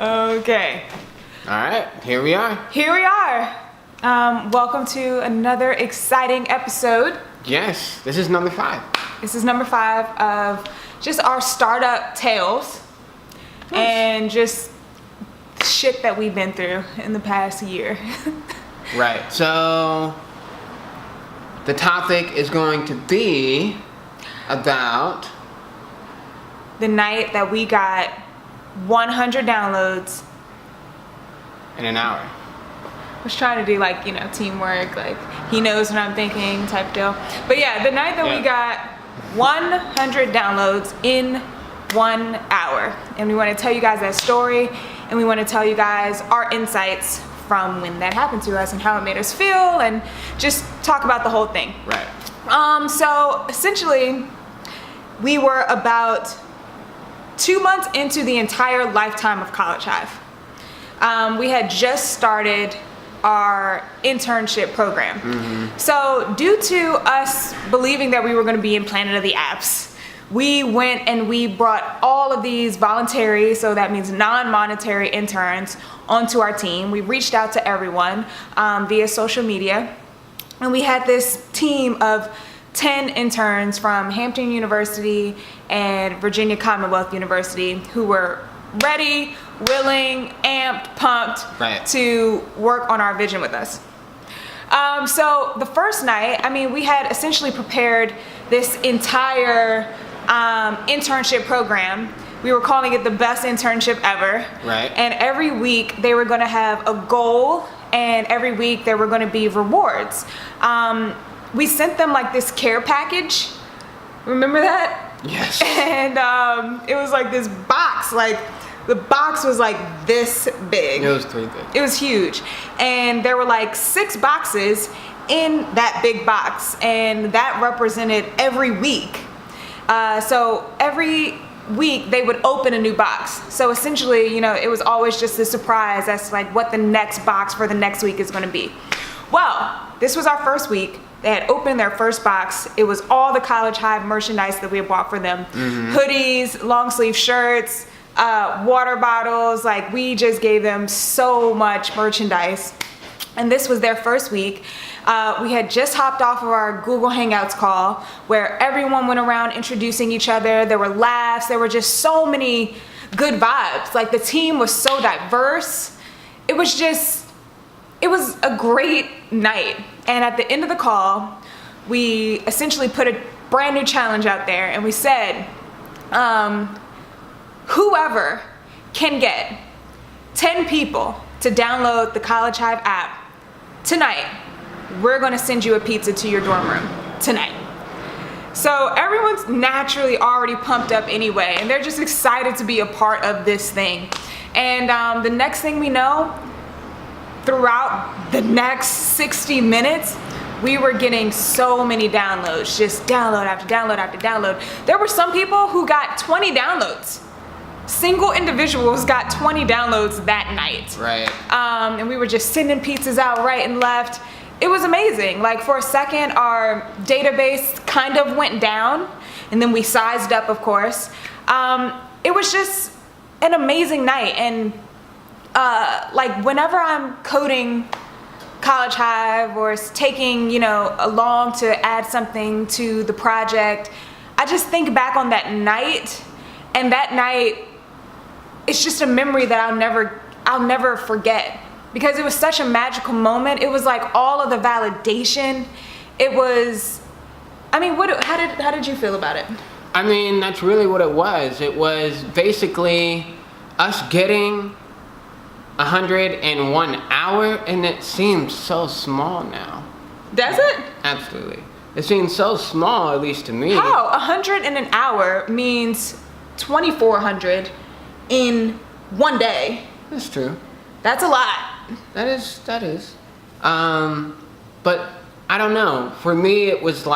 Okay. All right, here we are. Here we are. Welcome to another exciting episode. Yes, this is number 5. This is number 5 of just our startup tales and just shit that we've been through in the past year. Right, so the topic is going to be about The night that we got 100 downloads in an hour. I was trying to do teamwork, he knows what I'm thinking type deal. But yeah, the night that we got 100 downloads in 1 hour. And we want to tell you guys that story, and we want to tell you guys our insights from when that happened to us and how it made us feel, and just talk about the whole thing. Right. So essentially, we were about 2 months into the entire lifetime of CollegeHive. We had just started our internship program. Mm-hmm. So due to us believing that we were going to be in Planet of the Apps, we went and we brought all of these voluntary, so that means non-monetary interns, onto our team. We reached out to everyone via social media, and we had this team of 10 interns from Hampton University and Virginia Commonwealth University who were ready, willing, amped, pumped to work on our vision with us. So the first night, we had essentially prepared this entire internship program. We were calling it the best internship ever. Right. And every week they were going to have a goal, and every week there were going to be rewards. We sent them this care package. Remember that? Yes. And it was this box. The box was this big. It was 3 big. It was huge. And there were 6 boxes in that big box, and that represented every week. So every week they would open a new box. So essentially, it was always just a surprise as to what the next box for the next week is going to be. Well, this was our first week. They had opened their first box. It was all the CollegeHive merchandise that we had bought for them. Mm-hmm. Hoodies, long sleeve shirts, water bottles. We just gave them so much merchandise. And this was their first week. We had just hopped off of our Google Hangouts call where everyone went around introducing each other. There were laughs. There were just so many good vibes. The team was so diverse. It was a great night. And at the end of the call, we essentially put a brand new challenge out there, and we said, whoever can get 10 people to download the CollegeHive app tonight, we're going to send you a pizza to your dorm room tonight. So everyone's naturally already pumped up anyway, and they're just excited to be a part of this thing. And the next thing we know, throughout the next 60 minutes, we were getting so many downloads, just download after download after download. There were some people who got 20 downloads. Single individuals got 20 downloads that night. Right. And we were just sending pizzas out right and left. It was amazing. For a second, our database kind of went down, and then we sized up, of course. It was just an amazing night. And whenever I'm coding CollegeHive or taking, along to add something to the project, I just think back on that night, and that night, it's just a memory that I'll never forget, because it was such a magical moment. It was all of the validation. It was, how did you feel about it? That's really what it was. It was basically us getting 100 in 1 hour, and it seems so small now. Does it? Absolutely. It seems so small, at least to me. How? 100 in an hour means 2,400 in 1 day. That's true. That's a lot. That is. But I don't know. For me, it was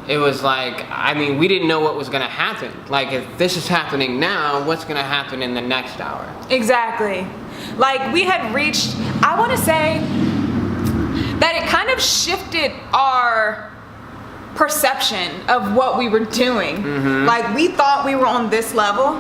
we didn't know what was going to happen. If this is happening now, what's going to happen in the next hour? Exactly. We had reached, I want to say that it kind of shifted our perception of what we were doing. Mm-hmm. We thought we were on this level,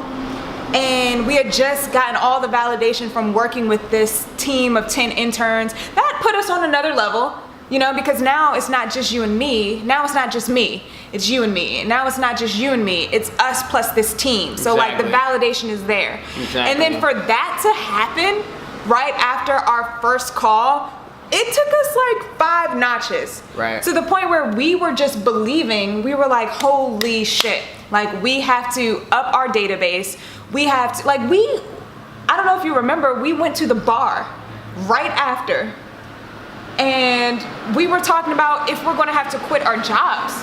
and we had just gotten all the validation from working with this team of 10 interns. That put us on another level, you know, because now it's not just you and me. Now it's not just me, it's you and me. And now it's not just you and me, it's us plus this team. So like the validation is there. Exactly. And then for that to happen right after our first call, it took us like 5 notches. Right. To the point where we were just believing, we were like, holy shit. Like, we have to up our database. We have to, like, I don't know if you remember, we went to the bar right after. And we were talking about if we're gonna have to quit our jobs.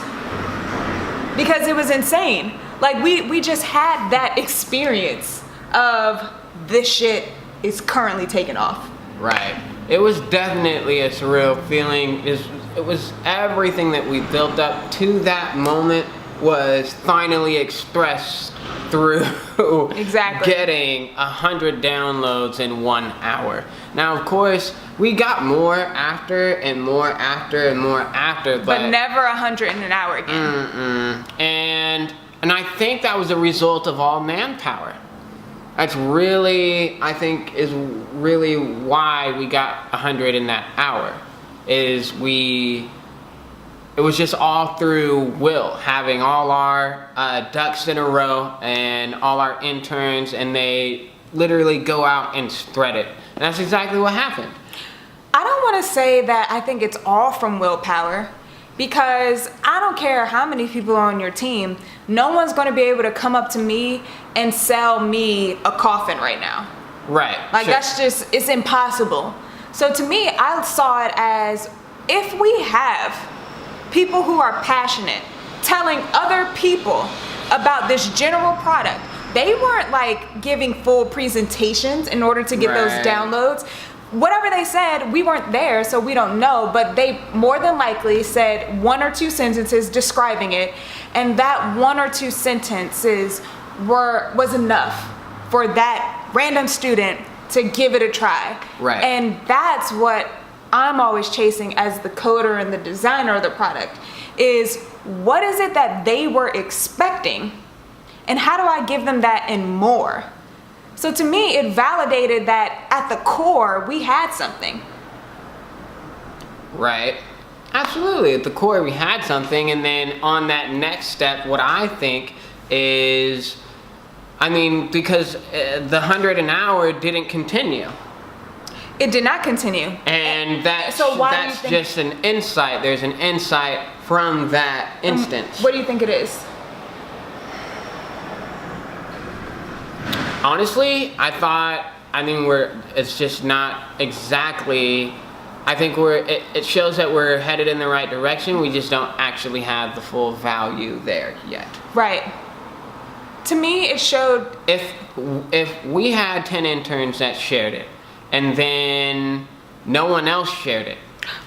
Because it was insane. Like, we just had that experience of this shit is currently taking off. Right. It was definitely a surreal feeling. It was everything that we built up to that moment was finally expressed through Exactly. getting 100 downloads in 1 hour. Now, of course, we got more after and more after and more after, but never 100 in an hour again. And I think that was a result of all manpower. That's really, I think, is really why we got 100 in that hour. It was just all through Will, having all our ducks in a row and all our interns, and they literally go out and spread it. And that's exactly what happened. I don't want to say that I think it's all from willpower, because I don't care how many people are on your team, no one's going to be able to come up to me and sell me a coffin right now. Right. Like, sure. that's just, it's impossible. So to me, I saw it as, if we have people who are passionate telling other people about this general product, they weren't like giving full presentations in order to get those downloads. Whatever they said, we weren't there, so we don't know, but they more than likely said 1 or 2 sentences describing it, and that 1 or 2 sentences was enough for that random student to give it a try. Right. And that's what I'm always chasing as the coder and the designer of the product, is what is it that they were expecting, and how do I give them that and more? So to me, it validated that at the core, we had something. Right. Absolutely. At the core, we had something. And then on that next step, what I think is, I mean, because the 100 an hour didn't continue. It did not continue. And that's do you just an insight. There's an insight from that instance. What do you think it is? Honestly, it's just not exactly, I think it shows that we're headed in the right direction. We just don't actually have the full value there yet. Right. To me, it showed, If we had 10 interns that shared it, and then no one else shared it.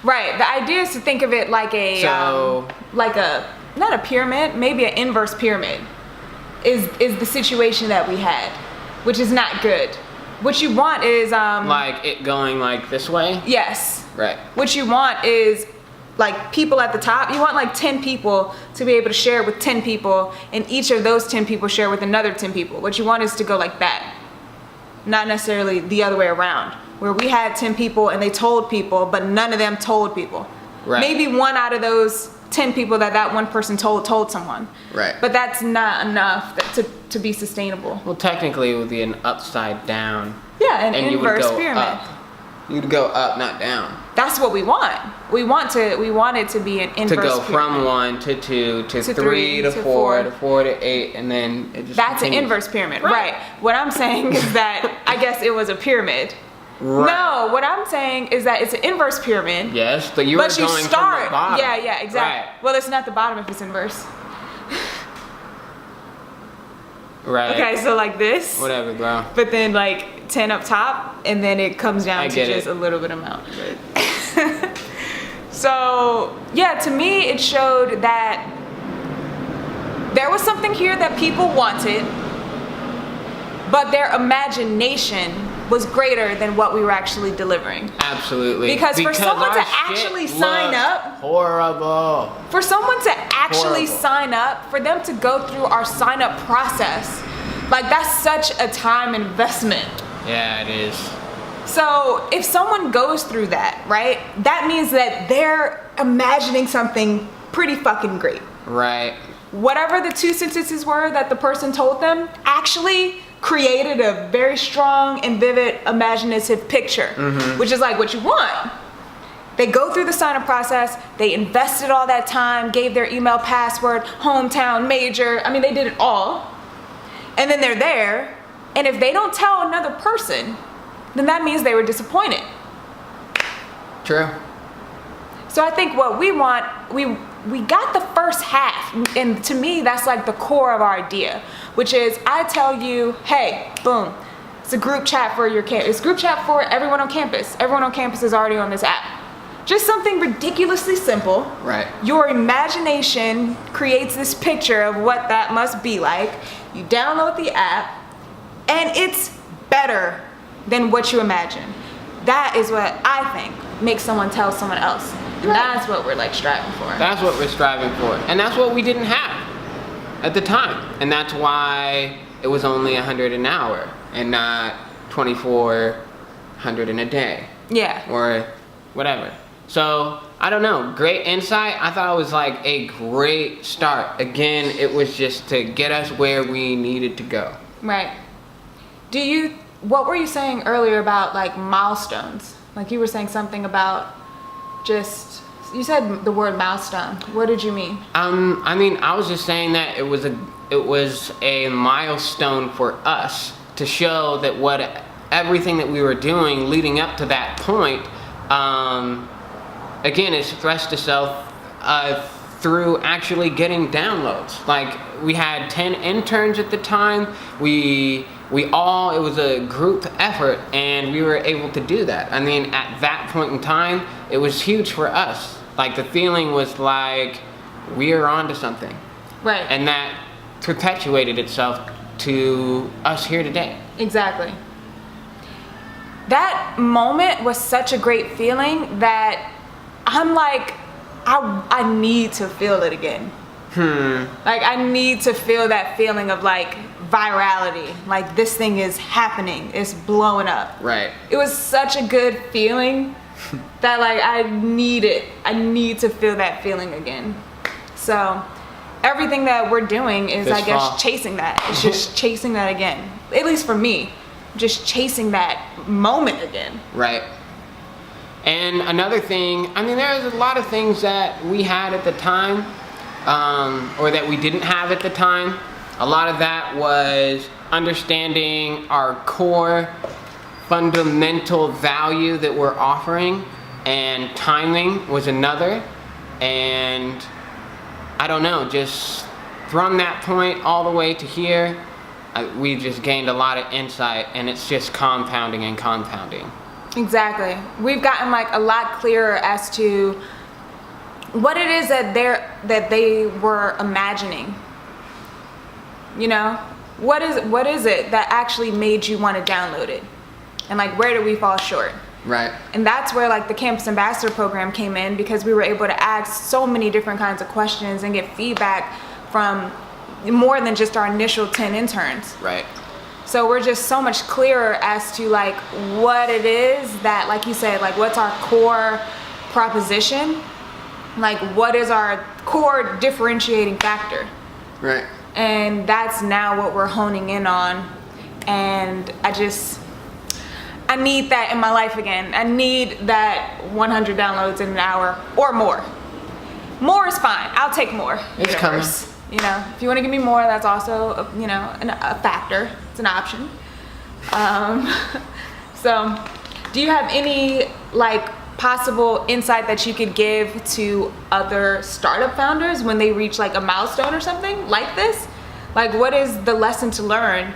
right. The idea is to think of it like not a pyramid, maybe an inverse pyramid is the situation that we had, which is not good. What you want is like it going like this way? Yes. Right. What you want is like people at the top. You want like 10 people to be able to share with 10 people, and each of those 10 people share with another 10 people. What you want is to go like that. Not necessarily the other way around, where we had 10 people and they told people, but none of them told people. Right. Maybe 1 out of those 10 people that one person told someone. Right. But that's not enough to be sustainable. Well, technically it would be an upside down. Yeah, an and inverse you would go pyramid. Up. You'd go up, not down. That's what we want. We want it to be an inverse To go pyramid. from 1 to 2 to 3 to 4 to 4 to 8, and then it just That's continues. an inverse pyramid, right? What I'm saying is that I guess it was a pyramid. Right. No, what I'm saying is that it's an inverse pyramid. Yes, but you were going from the bottom. Yeah, exactly. Right. Well, it's not the bottom if it's inverse. Right. Okay, so like this. Whatever, bro. But then like 10 up top, and then it comes down to just a little bit amount. So yeah, to me it showed that there was something here that people wanted, but their imagination was greater than what we were actually delivering. Absolutely. Because for someone our to shit actually sign looked up, horrible. for someone to actually Horrible. sign up, for them to go through our sign up process, Like, that's such a time investment. Yeah, it is. So if someone goes through that, right, that means that they're imagining something pretty fucking great. Right. Whatever the 2 sentences were that the person told them actually created a very strong and vivid imaginative picture, which is like what you want. They go through the sign-up process, they invested all that time, gave their email password, hometown, major, I mean, they did it all. And then they're there, and if they don't tell another person, then that means they were disappointed. True. So I think what we want, we got the first half, and to me, that's like the core of our idea, which is I tell you, hey, boom, it's a group chat for your campus. It's a group chat for everyone on campus. Everyone on campus is already on this app. Just something ridiculously simple. Right. Your imagination creates this picture of what that must be like. You download the app, and it's better than what you imagine. That is what I think makes someone tell someone else. And that's what we're like striving for. That's what we're striving for. And that's what we didn't have at the time. And that's why it was only 100 an hour and not 2,400 in a day. Yeah. Or whatever. So, I don't know. Great insight. I thought it was like a great start. Again, it was just to get us where we needed to go. Right. What were you saying earlier about like milestones? Like you were saying something about you said the word milestone. What did you mean? I mean, I was just saying that it was a milestone for us to show that everything that we were doing leading up to that point, again, expressed itself through actually getting downloads. Like we had 10 interns at the time. It was a group effort, and we were able to do that. I mean, at that point in time, it was huge for us. Like the feeling was like we are onto something. Right. And that perpetuated itself to us here today. Exactly. That moment was such a great feeling that I'm like, I need to feel it again. Like I need to feel that feeling of like virality, like this thing is happening, it's blowing up. Right. It was such a good feeling that like I need to feel that feeling again. So everything that we're doing is I guess chasing that. It's just chasing that again. At least for me, just chasing that moment again. Right. And another thing, I mean, there was a lot of things that we had at the time, or that we didn't have at the time. A lot of that was understanding our core fundamental value that we're offering, and timing was another. And I don't know, just from that point all the way to here, we just gained a lot of insight, and it's just compounding and compounding. Exactly. We've gotten like a lot clearer as to what it is that they were imagining. You know, what is it that actually made you want to download it, and like where did we fall short? Right. And that's where like the Campus Ambassador program came in, because we were able to ask so many different kinds of questions and get feedback from more than just our initial 10 interns. Right. So we're just so much clearer as to like what it is that, like you said, like what's our core proposition, like what is our core differentiating factor. Right. And that's now what we're honing in on. And I need that in my life again. I need that 100 downloads in an hour or more. More is fine. I'll take more. It's coming. You know, if you want to give me more, that's also, a factor. It's an option. So, do you have any like possible insight that you could give to other startup founders when they reach like a milestone or something like this? Like, what is the lesson to learn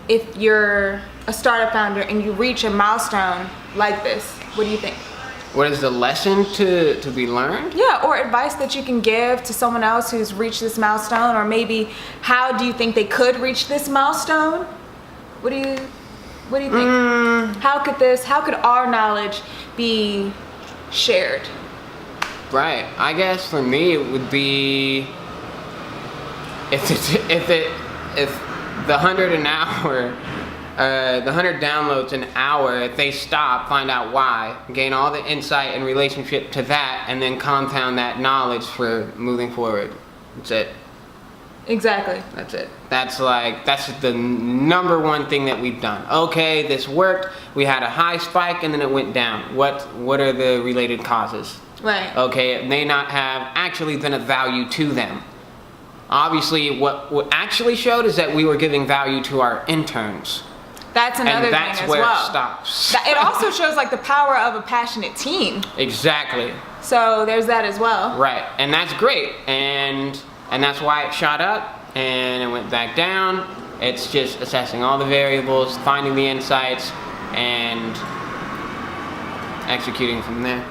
if you're a startup founder and you reach a milestone like this? What do you think? What is the lesson to be learned? Yeah, or advice that you can give to someone else who's reached this milestone, or maybe how do you think they could reach this milestone? What do you think? How could our knowledge be shared? Right. I guess for me it would be if the 100 an hour, the 100 downloads an hour, if they stop, find out why, gain all the insight in relationship to that, and then compound that knowledge for moving forward. That's it. Exactly. That's it. That's the number one thing that we've done. Okay, this worked. We had a high spike and then it went down. What are the related causes? Right. Okay, it may not have actually been of value to them. Obviously, what actually showed is that we were giving value to our interns. That's another and that's thing as where well. It stops. It also shows like the power of a passionate team. Exactly. So there's that as well. Right, and that's great, and that's why it shot up and it went back down. It's just assessing all the variables, finding the insights, and executing from there.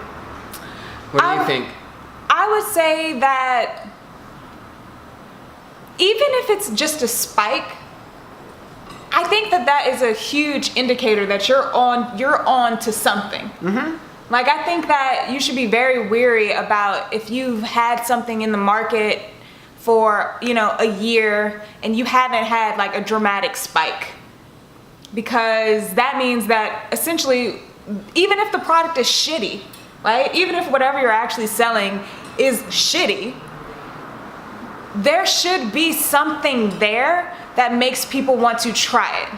What do you think? I would say that even if it's just a spike, I think that is a huge indicator that you're on to something. Mm-hmm. Like, I think that you should be very weary about if you've had something in the market for, a year and you haven't had like a dramatic spike, because that means that essentially, even if the product is shitty, right? Even if whatever you're actually selling is shitty, there should be something there that makes people want to try it.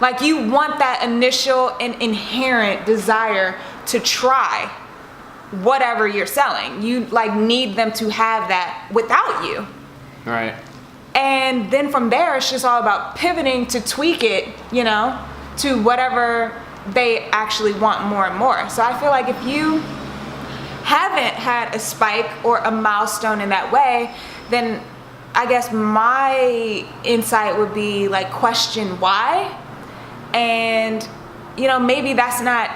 Like, you want that initial and inherent desire to try whatever you're selling. You like need them to have that without you. Right. And then from there, it's just all about pivoting to tweak it, to whatever they actually want more and more. So I feel like if you haven't had a spike or a milestone in that way, then I guess my insight would be like, question why, and maybe that's not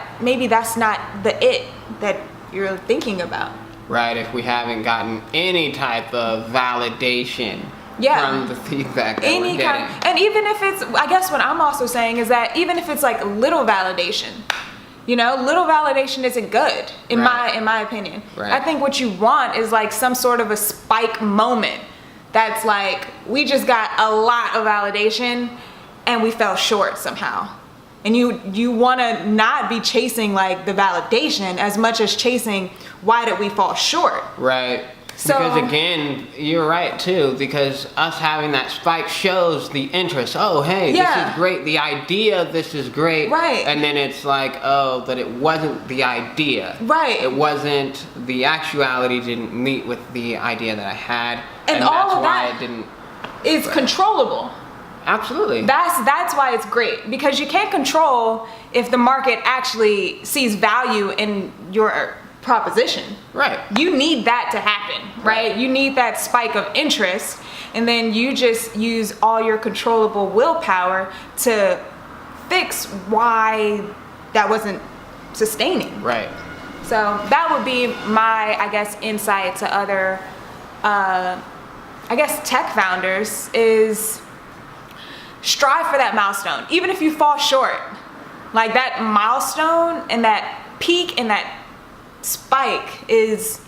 the it that you're thinking about. Right, if we haven't gotten any type of validation from the feedback that we're getting. And even if it's, I guess what I'm also saying is that even if it's like little validation, little validation isn't good in my opinion. Right. I think what you want is like some sort of a spike moment that's like, we just got a lot of validation and we fell short somehow. And you want to not be chasing like the validation as much as chasing why did we fall short. Right. So, because again, you're right too, because us having that spike shows the interest. Oh, hey, this is great. The idea of this is great. Right. And then it's like, oh, but it wasn't the idea. Right. It wasn't, the actuality didn't meet with the idea that I had. And all all that's of why that it didn't. Is controllable. Absolutely. That's why it's great, because you can't control if the market actually sees value in your proposition. Right. You need that to happen, right? You need that spike of interest, and then you just use all your controllable willpower to fix why that wasn't sustaining. Right. So that would be my, I guess, insight to other, tech founders is strive for that milestone. Even if you fall short, like that milestone and that peak and that spike is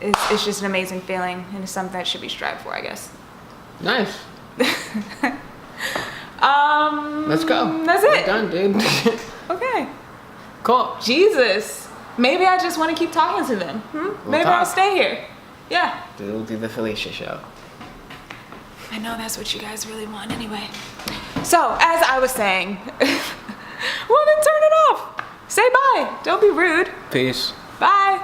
just an amazing feeling, and it's something that should be strived for, I guess. Nice. Let's go. That's it. We're done, dude. Okay. Cool. Jesus. Maybe I just want to keep talking to them. Maybe I'll stay here. Yeah. We'll do the Felicia show. I know that's what you guys really want anyway. So, as I was saying, well, then turn it off. Say bye. Don't be rude. Peace. Bye.